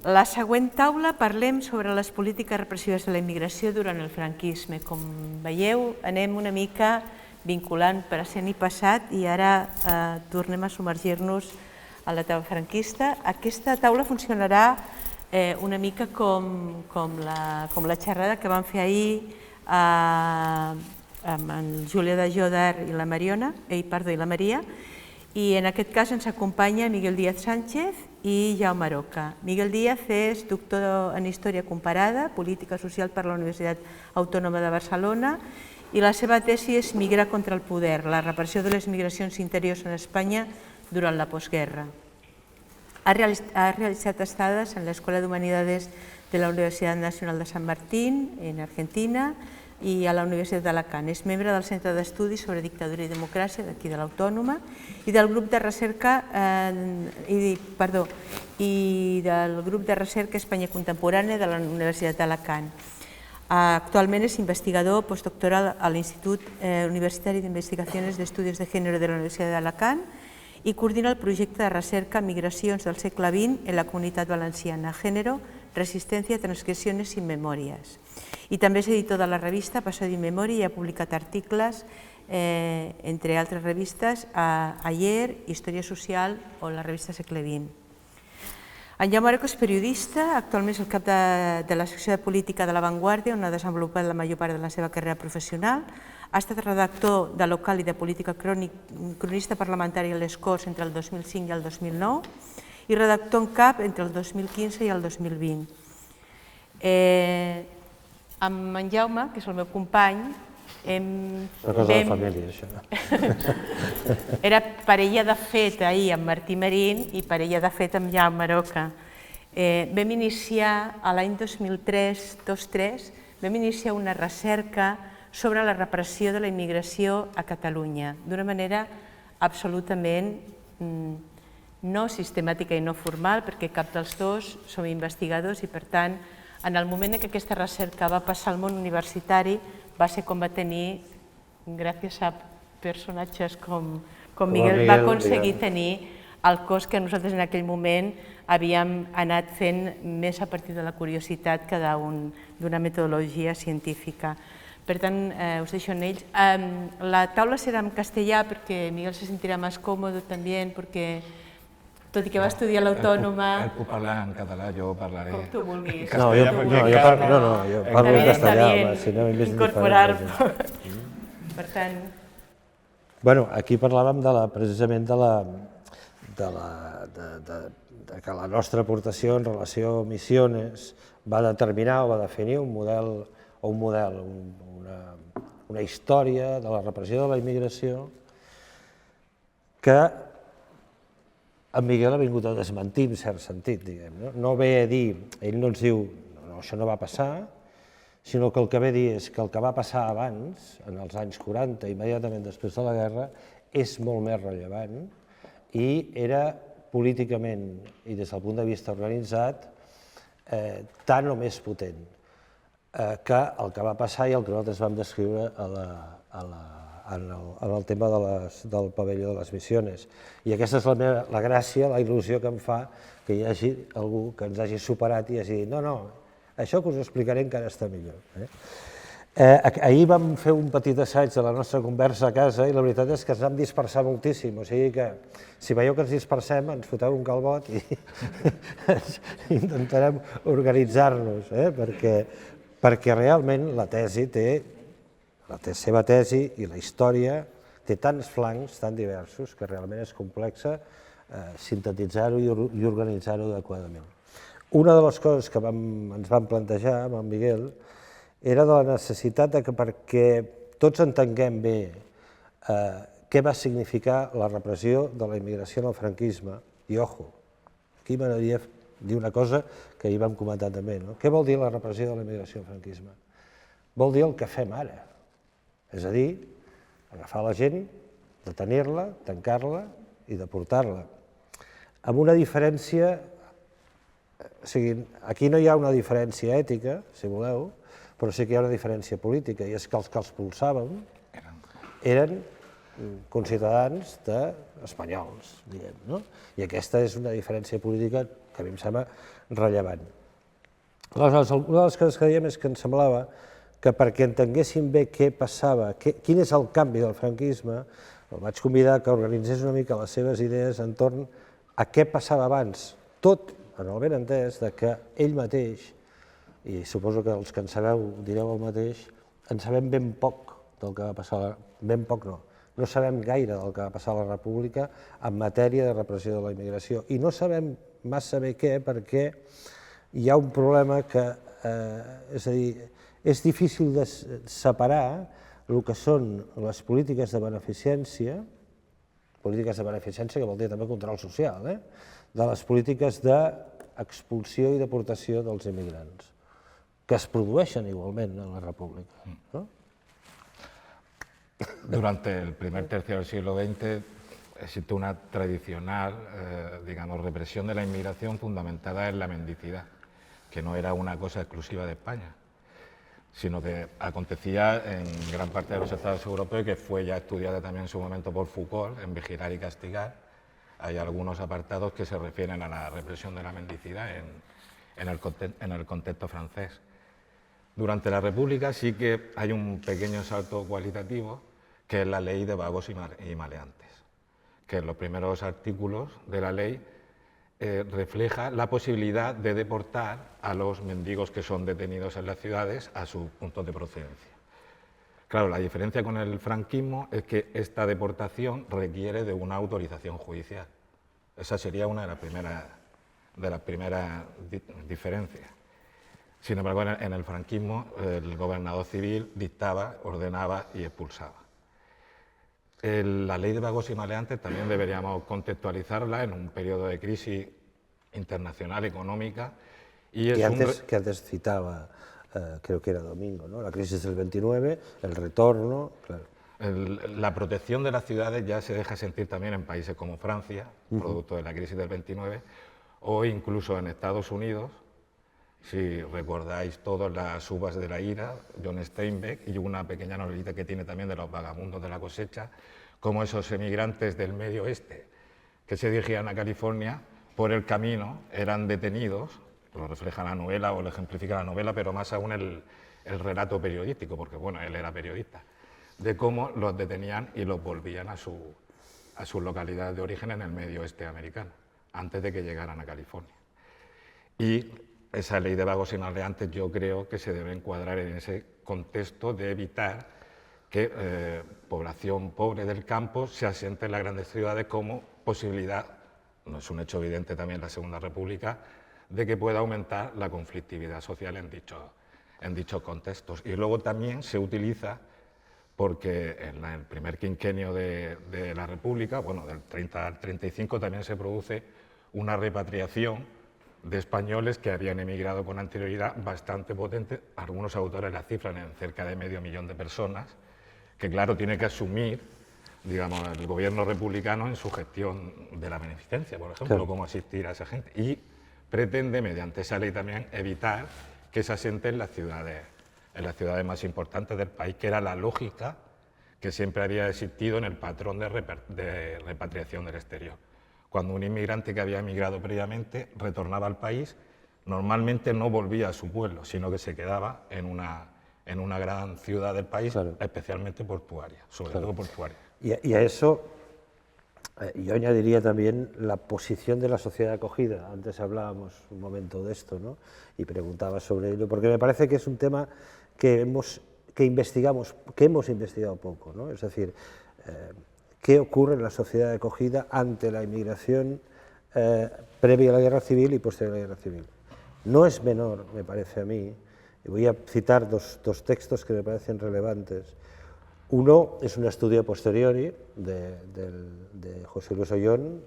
La següent taula parlem sobre les polítiques repressives de la immigració durant el franquisme. Com veieu, anem una mica vinculant present i passat i ara tornem a submergir-nos a la taula franquista. Aquesta taula funcionarà una mica com la xerrada que vam fer ahir amb en Júlia de Jodar i la Maria, i en aquest cas ens acompanya Miguel Díaz Sánchez i Jaume Aroca. Miguel Díaz és doctor en Història Comparada, Política Social per la Universitat Autònoma de Barcelona i la seva tesi és Migrar contra el poder, la repressió de les migracions interiors en Espanya durant la postguerra. Ha realitzat estades en l'Escola d'Humanidades de la Universitat Nacional de San Martín, en Argentina, i a la Universitat d'Alacant. És membre del Centre d'Estudis sobre Dictadura i Democràcia d'aquí de l'Autònoma i del grup de recerca Espanya Contemporània de la Universitat d'Alacant. Actualment és investigador postdoctoral a l'Institut Universitari d'Investigacions d'Estudis de Gènere de la Universitat d'Alacant i coordina el projecte de recerca Migracions del segle XX en la Comunitat Valenciana, Género, Resistencia, Transgresiones y Memorias. I també és editor de la revista Pasado y Memoria i ha publicat articles, entre altres revistes, a Ayer, Història Social o la revista Segle XX. En Jaume Aroca és periodista, actualment és el cap de la secció de política de La Vanguardia, on ha desenvolupat la major part de la seva carrera professional. Ha estat redactor de Local i de política cronista parlamentari a les Corts entre el 2005 i el 2009 i redactor en cap entre el 2015 i el 2020. Amb en Jaume, que és el meu company, una cosa de família, això. Era parella de fet ahir amb Martí Marín i parella de fet amb Jaume Aroca. Vam iniciar l'any 2003 vam iniciar una recerca sobre la repressió de la immigració a Catalunya, d'una manera absolutament no sistemàtica i no formal, perquè cap dels dos som investigadors i, per tant, en el moment que aquesta recerca va passar al món universitari va ser com va tenir, gràcies a personatges com Miguel, va aconseguir tenir el cos que nosaltres en aquell moment havíem anat fent més a partir de la curiositat que d'una metodologia científica. Per tant, us deixo en ells. La taula serà en castellà perquè Miguel se sentirà més còmode també, perquè tot i que va estudiar a l'Autònoma... Ell puc parlar en català, jo parlaré... Com tu vulguis. No, jo parlo en castellà, si no és més indiferent. Per tant... Bueno, aquí parlàvem precisament de que la nostra aportació en relació a Misiones va determinar o va definir un model, una història de la repressió de la immigració que en Miguel ha vingut a desmentir en cert sentit, diguem. No ve a dir, ell no ens diu, no, això no va passar, sinó que el que ve a dir és que el que va passar abans, en els anys 40, immediatament després de la guerra, és molt més rellevant i era políticament i des del punt de vista organitzat tan o més potent que el que va passar i el que nosaltres vam descriure en el tema del pavelló de les Misiones. I aquesta és la gràcia, la il·lusió que em fa que hi hagi algú que ens hagi superat i hagi dit no, això que us ho explicaré encara està millor. Ahir vam fer un petit assaig de la nostra conversa a casa i la veritat és que ens vam dispersar moltíssim, o sigui que si veieu que ens dispersem ens foteu un calbot i intentarem organitzar-nos, perquè realment la tesi té la seva tesi i la història té tants flancs tan diversos que realment és complexa sintetitzar-ho i organitzar-ho adequadament. Una de les coses que ens vam plantejar amb en Miguel era de la necessitat que perquè tots entenguem bé què va significar la repressió de la immigració en el franquisme, i ojo, aquí m'agradaria dir una cosa que ahir vam comentar també, què vol dir la repressió de la immigració al franquisme? Vol dir el que fem ara. És a dir, agafar la gent, detenir-la, tancar-la i deportar-la. Amb una diferència, o sigui, aquí no hi ha una diferència ètica, si voleu, però sí que hi ha una diferència política, i és que els que els expulsàvem eren conciutadans espanyols, diguem, no? I aquesta és una diferència política que a mi em sembla rellevant. Aleshores, una de les coses que dèiem és que em semblava que perquè entenguéssim bé què passava, quin és el canvi del franquisme, el vaig convidar que organitzés una mica les seves idees entorn a què passava abans, tot en el benentès de que ell mateix, i suposo que els que en sabeu direu el mateix, en sabem ben poc del que va passar, ben poc no sabem gaire del que va passar a la República en matèria de repressió de la immigració, i no sabem massa bé què perquè hi ha un problema que, és a dir, és difícil de separar el que són les polítiques de beneficència que vol dir també control social, de les polítiques d'expulsió i deportació dels immigrants, que es produeixen igualment en la República. Durante el primer tercio del siglo XX existe una tradicional, digamos, represión de la inmigración fundamentada en la mendicidad, que no era una cosa exclusiva de España, sino que acontecía en gran parte de los estados europeos y que fue ya estudiada también en su momento por Foucault, en Vigilar y Castigar. Hay algunos apartados que se refieren a la represión de la mendicidad en el contexto francés. Durante la República sí que hay un pequeño salto cualitativo, que es la ley de vagos y maleantes, que en los primeros artículos de la ley refleja la posibilidad de deportar a los mendigos que son detenidos en las ciudades a sus puntos de procedencia. Claro, la diferencia con el franquismo es que esta deportación requiere de una autorización judicial. Esa sería una de las primeras diferencias. Sin embargo, en el franquismo el gobernador civil dictaba, ordenaba y expulsaba. La ley de vagos y maleantes también deberíamos contextualizarla en un periodo de crisis internacional económica. Que antes citaba, creo que era Domingo, ¿no? La crisis del 29, el retorno, claro. La protección de las ciudades ya se deja sentir también en países como Francia, producto de la crisis del 29, o incluso en Estados Unidos. Si recordáis todas las uvas de la ira, John Steinbeck, y una pequeña novelita que tiene también de los vagabundos de la cosecha, como esos emigrantes del Medio Oeste que se dirigían a California, por el camino eran detenidos, lo refleja la novela o lo ejemplifica la novela, pero más aún el relato periodístico, porque bueno, él era periodista, de cómo los detenían y los volvían a su localidad de origen en el Medio Oeste americano, antes de que llegaran a California. Y esa ley de vagos y maleantes yo creo que se debe encuadrar en ese contexto de evitar que población pobre del campo se asiente en las grandes ciudades como posibilidad, no es un hecho evidente también en la Segunda República, de que pueda aumentar la conflictividad social en dichos contextos. Y luego también se utiliza porque en el primer quinquenio de la República, bueno, del 30 al 35, también se produce una repatriación de españoles que habían emigrado con anterioridad bastante potente. Algunos autores la cifran en cerca de 500.000 de personas, que claro, tiene que asumir, digamos, el gobierno republicano en su gestión de la beneficencia, por ejemplo, claro, cómo asistir a esa gente. Y pretende, mediante esa ley también, evitar que se asiente en las ciudades más importantes del país, que era la lógica que siempre había existido en el patrón de repatriación del exterior. Cuando un inmigrante que había emigrado previamente retornaba al país, normalmente no volvía a su pueblo, sino que se quedaba en una gran ciudad del país, claro, especialmente portuaria, sobre todo portuaria. Y a eso yo añadiría también la posición de la sociedad acogida. Antes hablábamos un momento de esto, ¿no? Y preguntaba sobre ello, porque me parece que es un tema que hemos investigado poco, ¿no? Es decir, qué ocurre en la sociedad acogida ante la inmigración previa a la guerra civil y posterior a la guerra civil. No es menor, me parece a mí, y voy a citar dos textos que me parecen relevantes. Uno es un estudio posteriori de José Luis Ollón,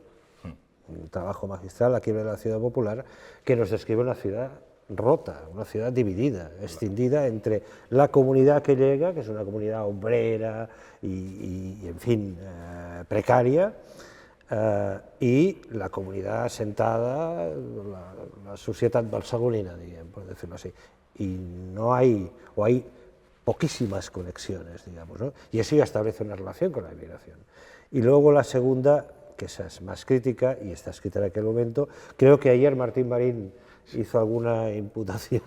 un trabajo magistral, La quiebra de la ciudad popular, que nos describe una ciudad rota, una ciudad dividida, escindida entre la comunidad que llega, que es una comunidad obrera y en fin, precaria, y la comunidad asentada, la societat barcelonina, por decirlo así. Y no hay, o hay poquísimas conexiones, digamos, ¿no? Y eso ya establece una relación con la emigración. Y luego la segunda, que esa es más crítica y está escrita en aquel momento, creo que ayer Martín Marín hizo alguna imputación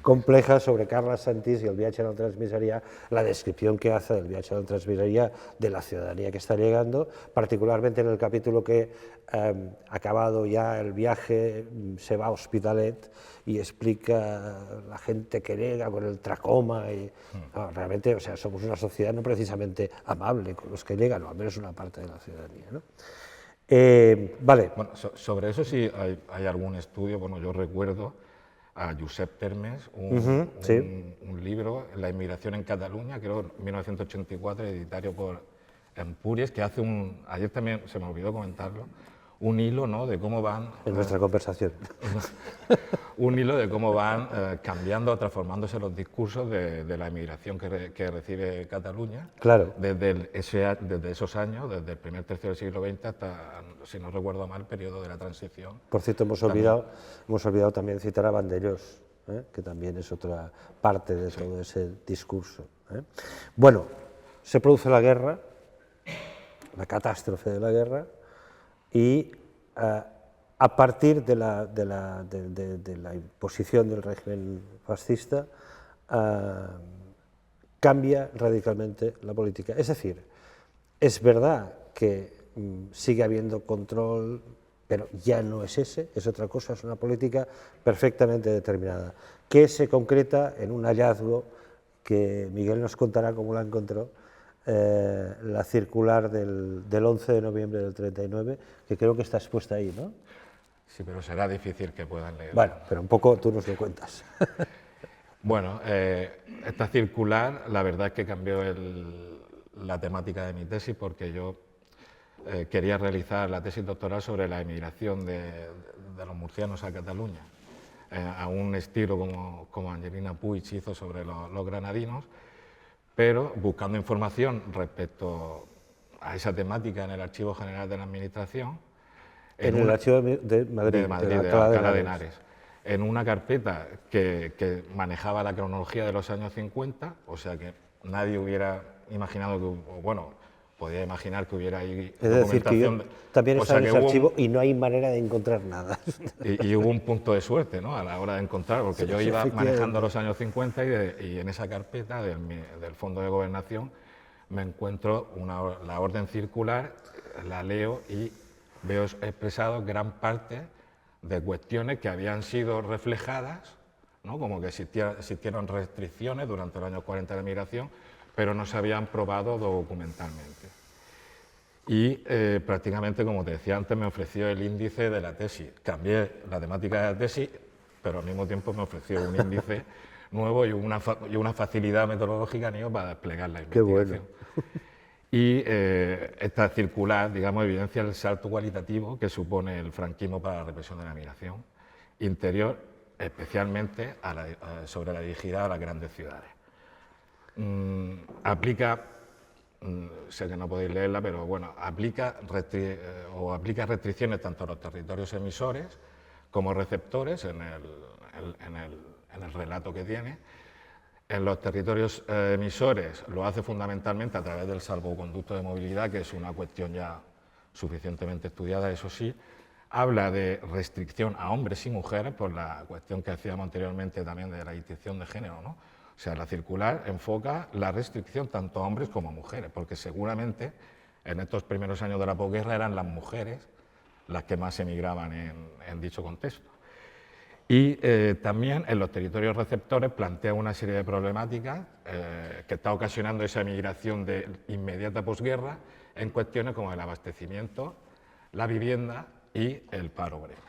compleja sobre Carles Santís y el viaje a la transmiseria, la descripción que hace del viaje a la transmiseria de la ciudadanía que está llegando, particularmente en el capítulo que, acabado ya el viaje, se va a Hospitalet y explica la gente que llega con el tracoma. Y, no, realmente, o sea, somos una sociedad no precisamente amable con los que llegan, o al menos una parte de la ciudadanía, ¿no? Vale. Bueno, sobre eso sí hay algún estudio. Bueno, yo recuerdo a Josep Termes, un libro, La inmigración en Cataluña, creo, en 1984, editado por Empúries, que hace ayer también se me olvidó comentarlo, un hilo, ¿no?, de cómo van... En nuestra conversación. Un hilo de cómo van cambiando, transformándose los discursos de la inmigración que recibe Cataluña, claro, desde esos años, desde el primer tercio del siglo XX hasta, si no recuerdo mal, el periodo de la transición. Por cierto, hemos olvidado también citar a Vandellós, que también es otra parte de todo ese discurso. Bueno, se produce la guerra, la catástrofe de la guerra, y a partir de la imposición del régimen fascista cambia radicalmente la política. Es decir, es verdad que sigue habiendo control, pero ya no es ese, es otra cosa, es una política perfectamente determinada, que se concreta en un hallazgo que Miguel nos contará cómo la encontró, la circular del 11 de noviembre del 39, que creo que está expuesta ahí, ¿no? Sí, pero será difícil que puedan leer. Bueno, pero un poco tú nos lo cuentas. Bueno, esta circular, la verdad es que cambió la temática de mi tesis, porque yo quería realizar la tesis doctoral sobre la emigración de los murcianos a Cataluña, a un estilo como Angelina Puig hizo sobre los granadinos, pero buscando información respecto a esa temática en el Archivo General de la Administración. En el Archivo de Madrid, de Alcalá de Henares, en una carpeta que manejaba la cronología de los años 50, o sea que nadie hubiera imaginado que, bueno, podía imaginar que hubiera ahí documentación. Decir que yo también está en ese archivo y no hay manera de encontrar nada. Y hubo un punto de suerte, ¿no?, a la hora de encontrar, porque yo iba manejando los años 50 y en esa carpeta del Fondo de Gobernación me encuentro la orden circular, la leo y veo expresado gran parte de cuestiones que habían sido reflejadas, ¿no?, como que existieron restricciones durante los años 40 de la migración, pero no se habían probado documentalmente. Y prácticamente, como te decía antes, me ofreció el índice de la tesis. Cambié la temática de la tesis, pero al mismo tiempo me ofreció un índice nuevo y una facilidad metodológica para desplegar la investigación. Qué bueno. Y esta circular, digamos, evidencia el salto cualitativo que supone el franquismo para la represión de la migración interior, especialmente sobre la dirigida a las grandes ciudades. Aplica, sé que no podéis leerla, pero bueno, aplica restricciones tanto a los territorios emisores como receptores en el relato que tiene. En los territorios emisores lo hace fundamentalmente a través del salvoconducto de movilidad, que es una cuestión ya suficientemente estudiada, eso sí. Habla de restricción a hombres y mujeres, por la cuestión que hacíamos anteriormente también de la distinción de género, ¿no? O sea, la circular enfoca la restricción tanto a hombres como a mujeres, porque seguramente en estos primeros años de la posguerra eran las mujeres las que más emigraban en dicho contexto. Y también en los territorios receptores plantea una serie de problemáticas que está ocasionando esa emigración de inmediata posguerra en cuestiones como el abastecimiento, la vivienda y el paro obrero.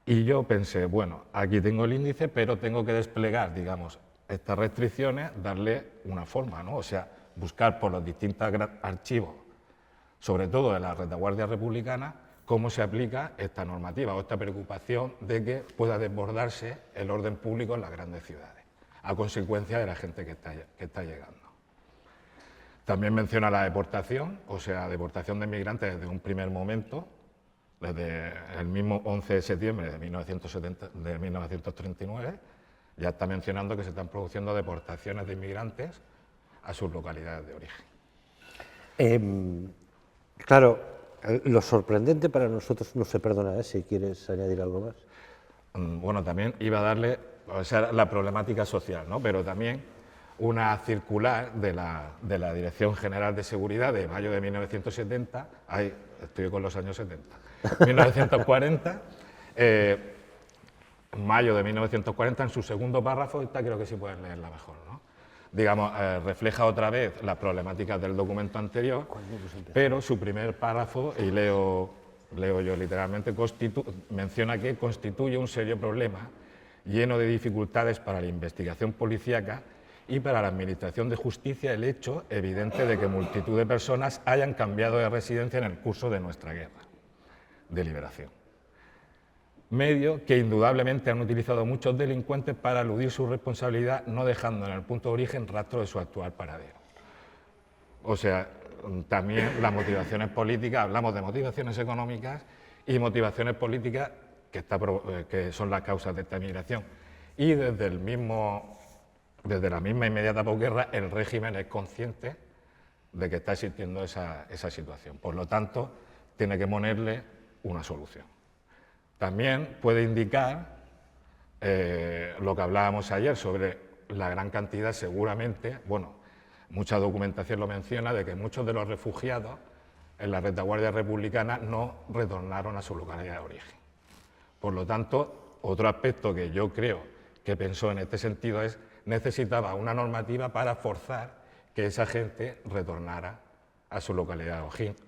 Y yo pensé, bueno, aquí tengo el índice, pero tengo que desplegar, digamos, estas restricciones, darle una forma, ¿no? O sea, buscar por los distintos archivos, sobre todo de la retaguardia republicana, cómo se aplica esta normativa o esta preocupación de que pueda desbordarse el orden público en las grandes ciudades, a consecuencia de la gente que está llegando. También menciona la deportación, o sea, deportación de inmigrantes desde un primer momento, desde el mismo 11 de septiembre de 1939, ya está mencionando que se están produciendo deportaciones de inmigrantes a sus localidades de origen. Claro, lo sorprendente para nosotros, no se perdona, si quieres añadir algo más. Bueno, también iba a darle, o sea, la problemática social, ¿no? Pero también una circular de la Dirección General de Seguridad de mayo de 1970, ahí estoy con los años 70, 1940, mayo de 1940, en su segundo párrafo, esta creo que sí pueden leerla mejor, ¿no? Digamos, refleja otra vez las problemáticas del documento anterior, pero su primer párrafo, y leo yo literalmente, menciona que constituye un serio problema lleno de dificultades para la investigación policíaca y para la administración de justicia el hecho evidente de que multitud de personas hayan cambiado de residencia en el curso de nuestra guerra de liberación. Medio que indudablemente han utilizado muchos delincuentes para eludir su responsabilidad, no dejando en el punto de origen rastro de su actual paradero. O sea, también las motivaciones políticas, hablamos de motivaciones económicas y motivaciones políticas que son las causas de esta migración. Y desde la misma inmediata posguerra, el régimen es consciente de que está existiendo esa situación. Por lo tanto, tiene que ponerle una solución. También puede indicar lo que hablábamos ayer sobre la gran cantidad, seguramente, bueno, mucha documentación lo menciona, de que muchos de los refugiados en la retaguardia republicana no retornaron a su localidad de origen. Por lo tanto, otro aspecto que yo creo que pensó en este sentido es necesitaba una normativa para forzar que esa gente retornara a su localidad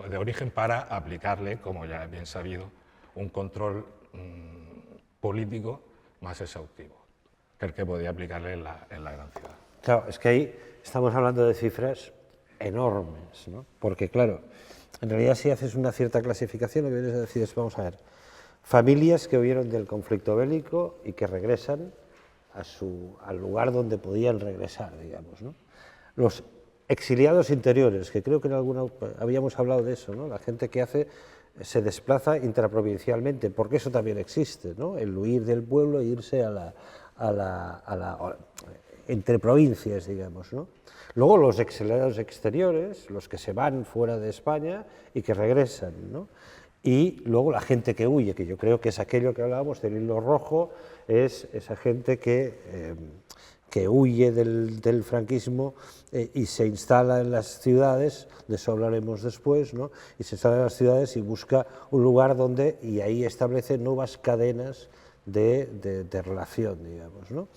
de origen para aplicarle, como ya es bien sabido, un control político más exhaustivo que el que podía aplicarle en la gran ciudad. Claro, es que ahí estamos hablando de cifras enormes, ¿no? Porque claro, en realidad si haces una cierta clasificación, lo que vienes a decir es, vamos a ver, familias que huyeron del conflicto bélico y que regresan al lugar donde podían regresar, digamos, ¿no? Los exiliados interiores, que creo que en alguna habíamos hablado de eso, ¿no? La gente que se desplaza intraprovincialmente, porque eso también existe, ¿no? El huir del pueblo e irse entre provincias, digamos, ¿no? Luego los exiliados exteriores, los que se van fuera de España y que regresan, ¿no? Y luego la gente que huye, que yo creo que es aquello que hablábamos del hilo rojo, es esa gente que huye del franquismo y se instala en las ciudades, de eso hablaremos después, ¿no? Y se instala en las ciudades y busca un lugar donde, y ahí establece nuevas cadenas de relación, digamos, ¿no?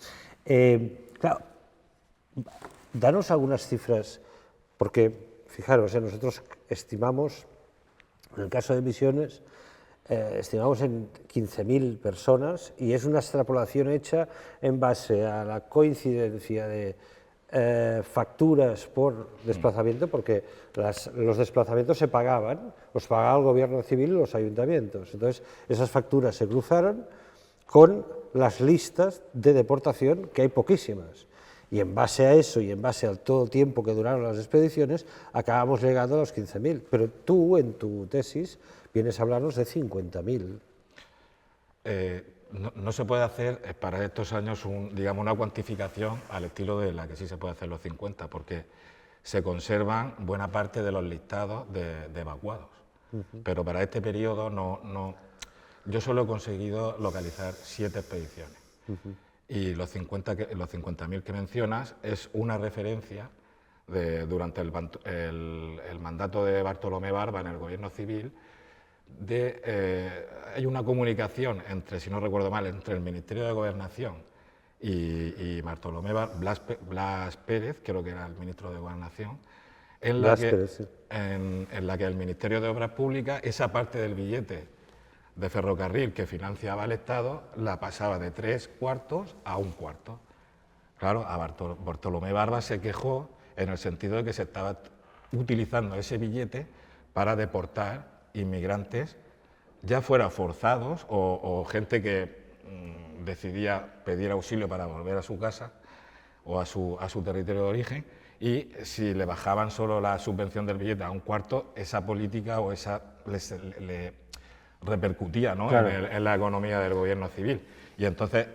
Claro, danos algunas cifras, porque, fijaros, nosotros estimamos, en el caso de Misiones, estimamos en 15.000 personas y es una extrapolación hecha en base a la coincidencia de facturas por desplazamiento, porque los desplazamientos se pagaban, los pagaba el gobierno civil y los ayuntamientos. Entonces, esas facturas se cruzaron con las listas de deportación, que hay poquísimas. Y en base a eso y en base al todo el tiempo que duraron las expediciones, acabamos llegando a los 15.000. Pero tú, en tu tesis, vienes a hablarnos de 50.000. No se puede hacer para estos años digamos, una cuantificación al estilo de la que sí se puede hacer los 50, porque se conservan buena parte de los listados de evacuados. Pero para este periodo yo solo he conseguido localizar 7 expediciones. Y los 50.000 que mencionas es una referencia durante el mandato de Bartolomé Barba en el gobierno civil. Hay una comunicación entre, si no recuerdo mal, entre el Ministerio de Gobernación y Bartolomé Blas Pérez, creo que era el ministro de Gobernación, en la que el Ministerio de Obras Públicas, esa parte del billete de ferrocarril que financiaba el Estado, la pasaba de 3/4 a 1/4. Claro, a Bartolomé Barba se quejó en el sentido de que se estaba utilizando ese billete para deportar inmigrantes, ya fuera forzados o gente que decidía pedir auxilio para volver a su casa o a su territorio de origen, y si le bajaban solo la subvención del billete a 1/4, esa política o repercutía, ¿no? Claro. en la economía del gobierno civil. Y entonces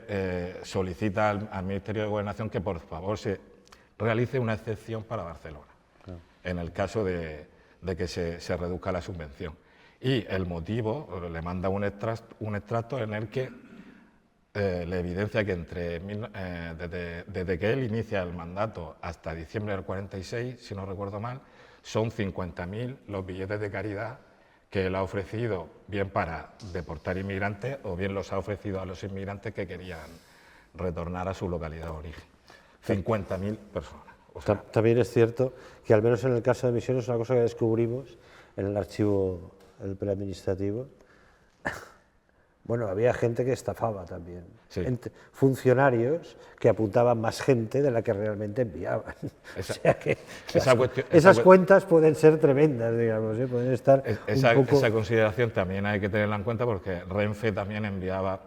solicita al Ministerio de Gobernación que por favor se realice una excepción para Barcelona, claro, en el caso de que se reduzca la subvención. Y el motivo, le manda un extracto en el que le evidencia que desde que él inicia el mandato hasta diciembre del 46, si no recuerdo mal, son 50.000 los billetes de caridad que él ha ofrecido bien para deportar inmigrantes o bien los ha ofrecido a los inmigrantes que querían retornar a su localidad de origen. 50.000 personas. O sea, también es cierto que al menos en el caso de Misiones, una cosa que descubrimos en el archivo preadministrativo, bueno, había gente que estafaba también, sí, funcionarios que apuntaban más gente de la que realmente enviaban. O sea que esas cuentas pueden ser tremendas, digamos, pueden estar Esa consideración también hay que tenerla en cuenta porque Renfe también enviaba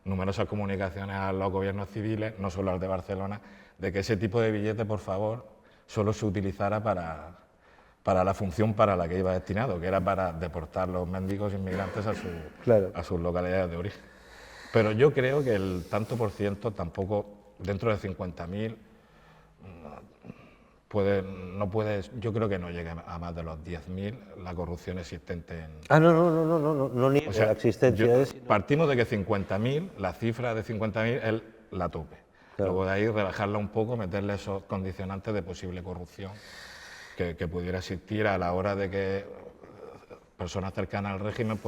numerosas comunicaciones a los gobiernos civiles, no solo al de Barcelona, de que ese tipo de billete, por favor, solo se utilizara para la función para la que iba destinado, que era para deportar los mendigos inmigrantes a sus localidades de origen. Pero yo creo que el tanto por ciento tampoco, dentro de 50.000, yo creo que no llegue a más de los 10.000 la corrupción existente en... No niego la existencia. Partimos de que 50.000, la cifra de 50.000 es la tope. Claro. Luego de ahí rebajarla un poco, meterle esos condicionantes de posible corrupción que pudiera existir a la hora de que personas cercanas al régimen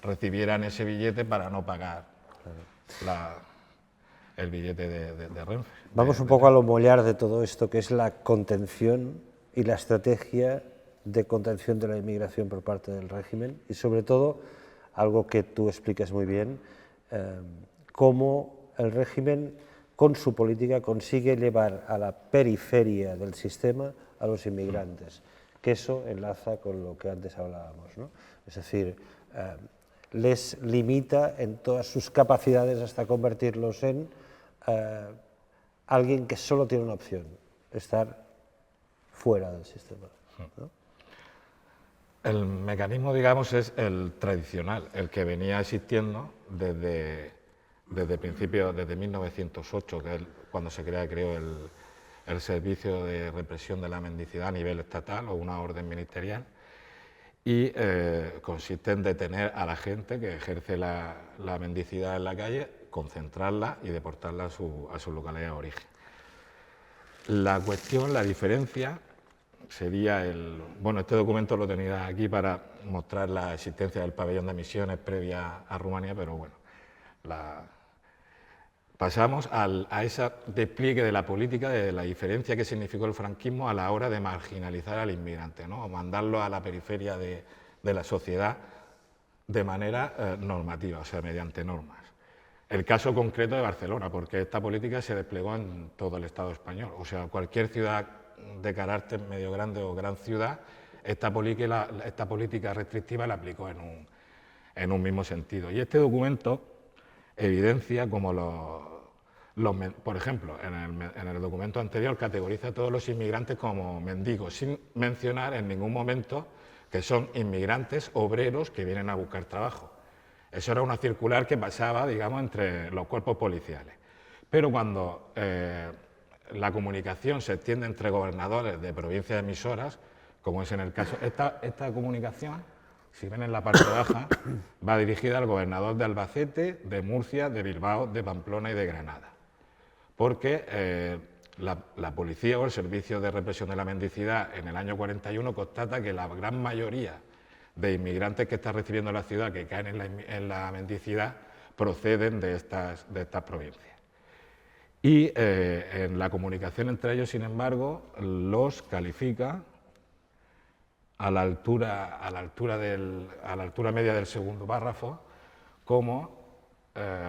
recibieran ese billete para no pagar el billete de Renfe. Vamos un poco a lo mollar de todo esto, que es la contención y la estrategia de contención de la inmigración por parte del régimen y sobre todo, algo que tú explicas muy bien, cómo el régimen con su política consigue llevar a la periferia del sistema a los inmigrantes, que eso enlaza con lo que antes hablábamos, ¿no? Es decir, les limita en todas sus capacidades hasta convertirlos en alguien que solo tiene una opción, estar fuera del sistema, ¿no? El mecanismo, digamos, es el tradicional, el que venía existiendo desde principios, desde 1908, que es cuando se creó el Servicio de Represión de la Mendicidad a nivel estatal o una orden ministerial, y consiste en detener a la gente que ejerce la mendicidad en la calle, concentrarla y deportarla a su localidad de origen. La cuestión, la diferencia, sería bueno, este documento lo tenía aquí para mostrar la existencia del pabellón de misiones previa a Rumanía, pero bueno, pasamos a ese despliegue de la política, de la diferencia que significó el franquismo a la hora de marginalizar al inmigrante, ¿no? O mandarlo a la periferia de la sociedad de manera normativa, o sea, mediante normas. El caso concreto de Barcelona, porque esta política se desplegó en todo el Estado español, o sea, cualquier ciudad de carácter medio grande o gran ciudad, esta política restrictiva la aplicó en un mismo sentido. Y este documento evidencia como por ejemplo, en el documento anterior categoriza a todos los inmigrantes como mendigos, sin mencionar en ningún momento que son inmigrantes obreros que vienen a buscar trabajo. Eso era una circular que pasaba, digamos, entre los cuerpos policiales. Pero cuando la comunicación se extiende entre gobernadores de provincias emisoras, como es en el caso, esta comunicación, si ven en la parte baja, va dirigida al gobernador de Albacete, de Murcia, de Bilbao, de Pamplona y de Granada. Porque la policía o el Servicio de Represión de la Mendicidad en el año 41 constata que la gran mayoría de inmigrantes que está recibiendo la ciudad, que caen en la mendicidad, proceden de estas provincias. Y en la comunicación entre ellos, sin embargo, los califica a la altura media del segundo párrafo como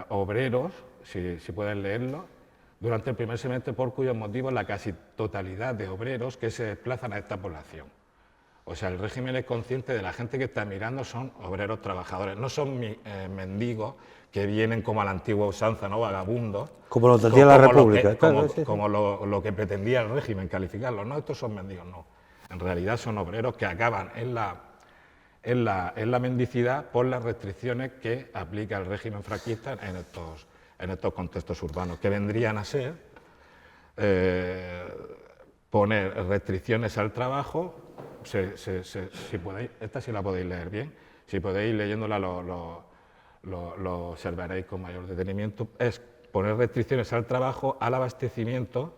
obreros, si pueden leerlo, durante el primer semestre, por cuyos motivos la casi totalidad de obreros que se desplazan a esta población. O sea, el régimen es consciente de la gente que está mirando son obreros trabajadores, no son mendigos que vienen como a la antigua usanza, ¿no? Vagabundos. Como lo entendía la República. Como lo que pretendía el régimen calificarlos. No, estos son mendigos, no. En realidad son obreros que acaban en es la mendicidad por las restricciones que aplica el régimen franquista en estos contextos urbanos, que vendrían a ser poner restricciones al trabajo. Si podéis, esta sí la podéis leer bien, si podéis ir leyéndola lo observaréis con mayor detenimiento. Es poner restricciones al trabajo, al abastecimiento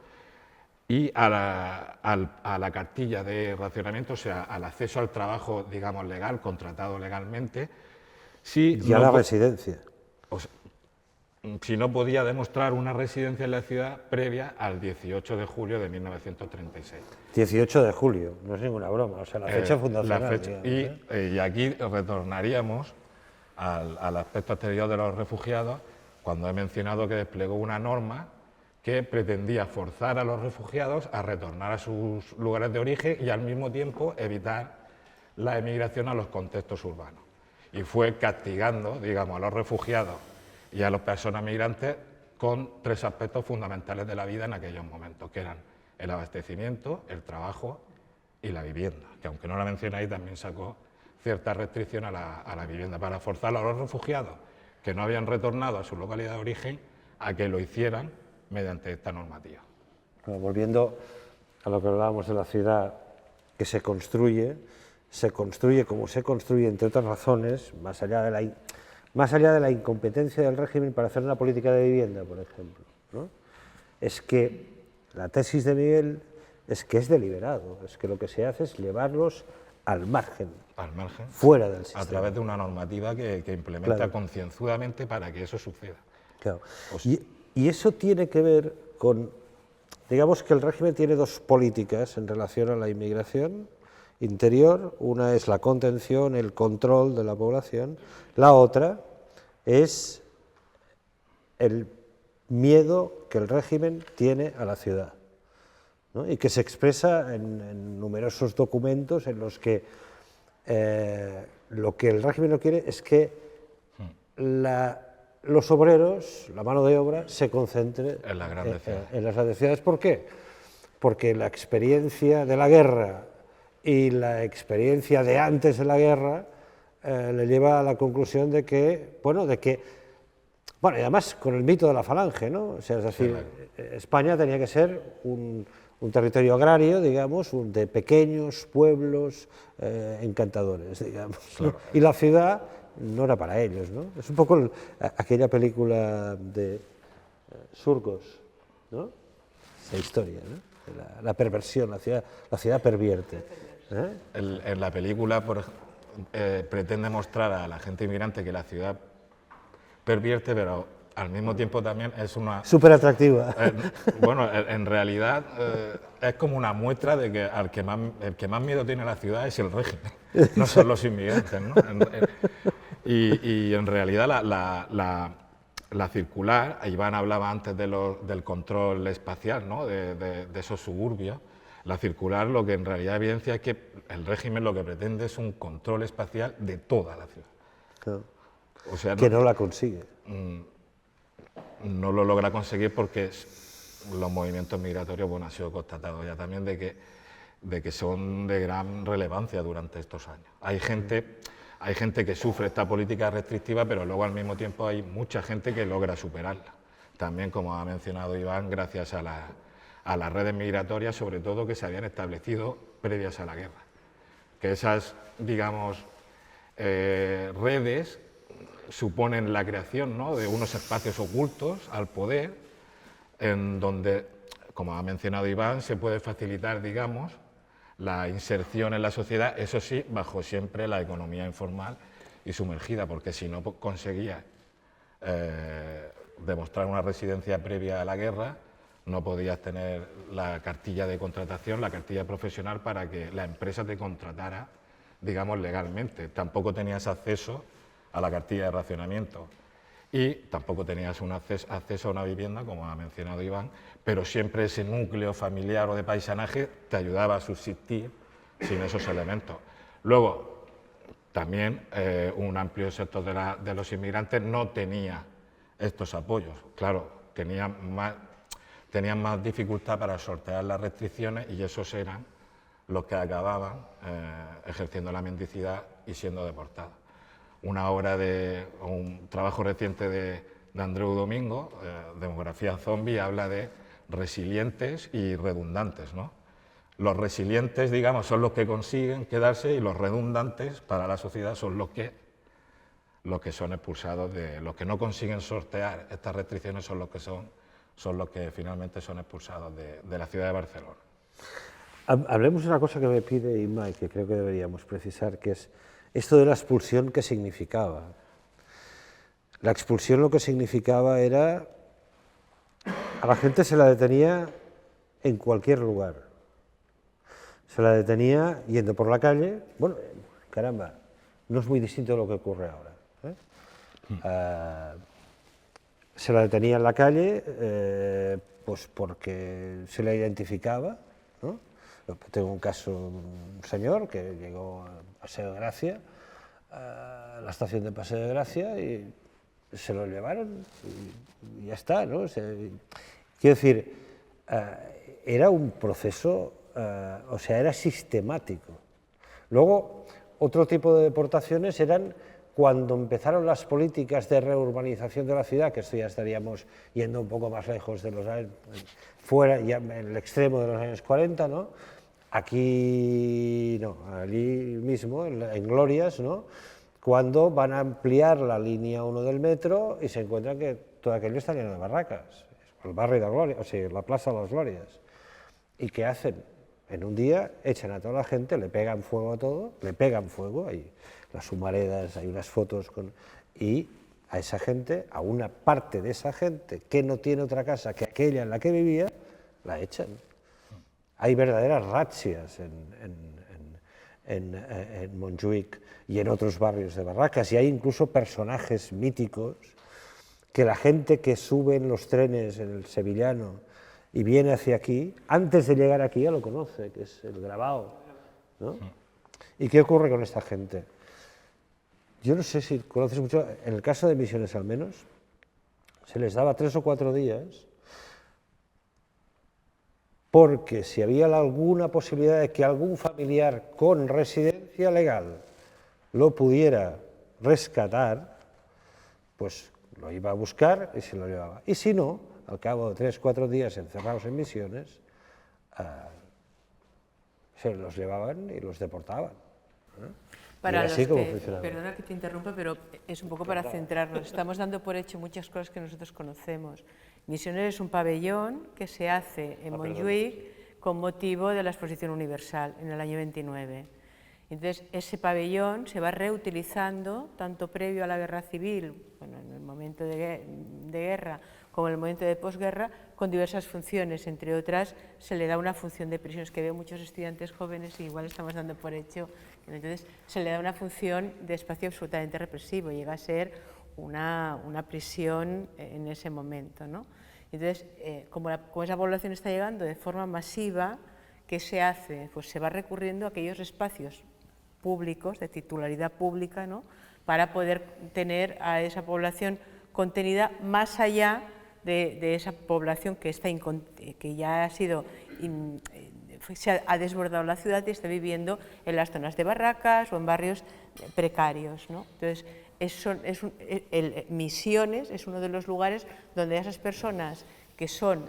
y a la cartilla de racionamiento, o sea, al acceso al trabajo, digamos, legal, contratado legalmente. Y a la residencia. Si no podía demostrar una residencia en la ciudad previa al 18 de julio de 1936. 18 de julio, no es ninguna broma, o sea, la fecha fundacional. Y aquí retornaríamos al aspecto anterior de los refugiados, cuando he mencionado que desplegó una norma que pretendía forzar a los refugiados a retornar a sus lugares de origen y al mismo tiempo evitar la emigración a los contextos urbanos. Y fue castigando, digamos, a los refugiados y a las personas migrantes con tres aspectos fundamentales de la vida en aquellos momentos, que eran el abastecimiento, el trabajo y la vivienda, que aunque no la mencionáis también sacó cierta restricción a la vivienda, para forzar a los refugiados que no habían retornado a su localidad de origen a que lo hicieran mediante esta normativa. Bueno, volviendo a lo que hablábamos de la ciudad, que se construye como se construye, entre otras razones, más allá de la incompetencia del régimen para hacer una política de vivienda, por ejemplo, ¿no? Es que la tesis de Miguel es que es deliberado, es que lo que se hace es llevarlos al margen, fuera del sistema. A través de una normativa que implementa, claro, concienzudamente para que eso suceda. Claro. Y eso tiene que ver con, digamos que el régimen tiene dos políticas en relación a la inmigración interior. Una es la contención, el control de la población. La otra es el miedo que el régimen tiene a la ciudad, ¿no? Y que se expresa en numerosos documentos en los que lo que el régimen no quiere es que los obreros, la mano de obra, se concentre en las grandes ciudades. ¿Por qué? Porque la experiencia de la guerra y la experiencia de antes de la guerra le lleva a la conclusión de que, y además con el mito de la falange, ¿no? O sea, es decir, España tenía que ser un territorio agrario, digamos, de pequeños pueblos encantadores, digamos, ¿no? Y la ciudad no era para ellos, ¿no? Es un poco aquella película de Surcos, ¿no? Esa historia, ¿no? La perversión, la ciudad pervierte. En la película pretende mostrar a la gente inmigrante que la ciudad pervierte, pero al mismo tiempo también es una... Súper atractiva. En realidad es como una muestra de que el que más miedo tiene la ciudad es el régimen, no son los inmigrantes, ¿no? Y en realidad la circular, Iván hablaba antes del control espacial, ¿no? de esos suburbios. La circular lo que en realidad evidencia es que el régimen lo que pretende es un control espacial de toda la ciudad. Claro. O sea, que no la consigue. No lo logra conseguir porque los movimientos migratorios, ha sido constatado ya también de que son de gran relevancia durante estos años. Hay gente que sufre esta política restrictiva, pero luego al mismo tiempo hay mucha gente que logra superarla. También, como ha mencionado Iván, gracias a las redes migratorias, sobre todo, que se habían establecido previas a la guerra. Que esas, digamos, redes suponen la creación, ¿no?, de unos espacios ocultos al poder, en donde, como ha mencionado Iván, se puede facilitar, digamos, la inserción en la sociedad, eso sí, bajo siempre la economía informal y sumergida, porque si no conseguía demostrar una residencia previa a la guerra, no podías tener la cartilla de contratación, la cartilla profesional para que la empresa te contratara, digamos, legalmente. Tampoco tenías acceso a la cartilla de racionamiento y tampoco tenías un acceso a una vivienda, como ha mencionado Iván, pero siempre ese núcleo familiar o de paisanaje te ayudaba a subsistir sin esos elementos. Luego, también un amplio sector de los inmigrantes no tenía estos apoyos. Claro, tenían más dificultad para sortear las restricciones y esos eran los que acababan ejerciendo la mendicidad y siendo deportados. Una obra un trabajo reciente de Andreu Domingo, Demografía Zombie, habla de resilientes y redundantes, ¿no? Los resilientes, digamos, son los que consiguen quedarse y los redundantes para la sociedad son los que son expulsados, los que no consiguen sortear estas restricciones son los que finalmente son expulsados de la ciudad de Barcelona. Hablemos de una cosa que me pide Inma y que creo que deberíamos precisar, que es esto de la expulsión, ¿qué significaba? La expulsión lo que significaba era, a la gente se la detenía en cualquier lugar. Se la detenía yendo por la calle, bueno, caramba, no es muy distinto de lo que ocurre ahora. Se la detenía en la calle, pues porque se la identificaba, ¿no? Tengo un caso de un señor que llegó a Paseo de Gracia, a la estación de Paseo de Gracia, y se lo llevaron y ya está, ¿no? Quiero decir, era un proceso, o sea, era sistemático. Luego, otro tipo de deportaciones eran cuando empezaron las políticas de reurbanización de la ciudad, que esto ya estaríamos yendo un poco más lejos de los años, fuera, ya en el extremo de los años 40, ¿no? Aquí no, allí mismo, en Glorias, ¿no? Cuando van a ampliar la línea 1 del metro y se encuentran que todo aquello está lleno de barracas, el barrio de Glorias, o sea, la plaza de las Glorias. ¿Y qué hacen? En un día echan a toda la gente, le pegan fuego a todo, le pegan fuego, hay las humaredas, hay unas fotos, y a esa gente, a una parte de esa gente que no tiene otra casa que aquella en la que vivía, la echan. Hay verdaderas razzias en Montjuïc y en otros barrios de barracas, y hay incluso personajes míticos que la gente que sube en los trenes, en el sevillano, y viene hacia aquí, antes de llegar aquí ya lo conoce, que es el Grabao, ¿no? ¿Y qué ocurre con esta gente? Yo no sé si conoces mucho, en el caso de Misiones al menos, se les daba 3 o 4 días, porque si había alguna posibilidad de que algún familiar con residencia legal lo pudiera rescatar, pues lo iba a buscar y se lo llevaba. Y si no, al cabo de 3 o 4 días encerrados en Misiones, se los llevaban y los deportaban. Para los que, perdona que te interrumpa, pero es un poco para centrarnos. Estamos dando por hecho muchas cosas que nosotros conocemos. Misiones es un pabellón que se hace en Montjuïc con motivo de la Exposición Universal en el año 29. Entonces, ese pabellón se va reutilizando tanto previo a la guerra civil, bueno, en el momento de guerra, como en el momento de posguerra, con diversas funciones, entre otras se le da una función de prisiones, que veo muchos estudiantes jóvenes y igual estamos dando por hecho, entonces se le da una función de espacio absolutamente represivo, llega a ser una prisión en ese momento, ¿no? Entonces, como esa población está llegando de forma masiva, ¿qué se hace? Pues se va recurriendo a aquellos espacios públicos, de titularidad pública, ¿no? Para poder tener a esa población contenida más allá de esa población que ya ha sido, se ha desbordado la ciudad y está viviendo en las zonas de barracas o en barrios precarios, ¿no? Entonces, Misiones es uno de los lugares donde esas personas que son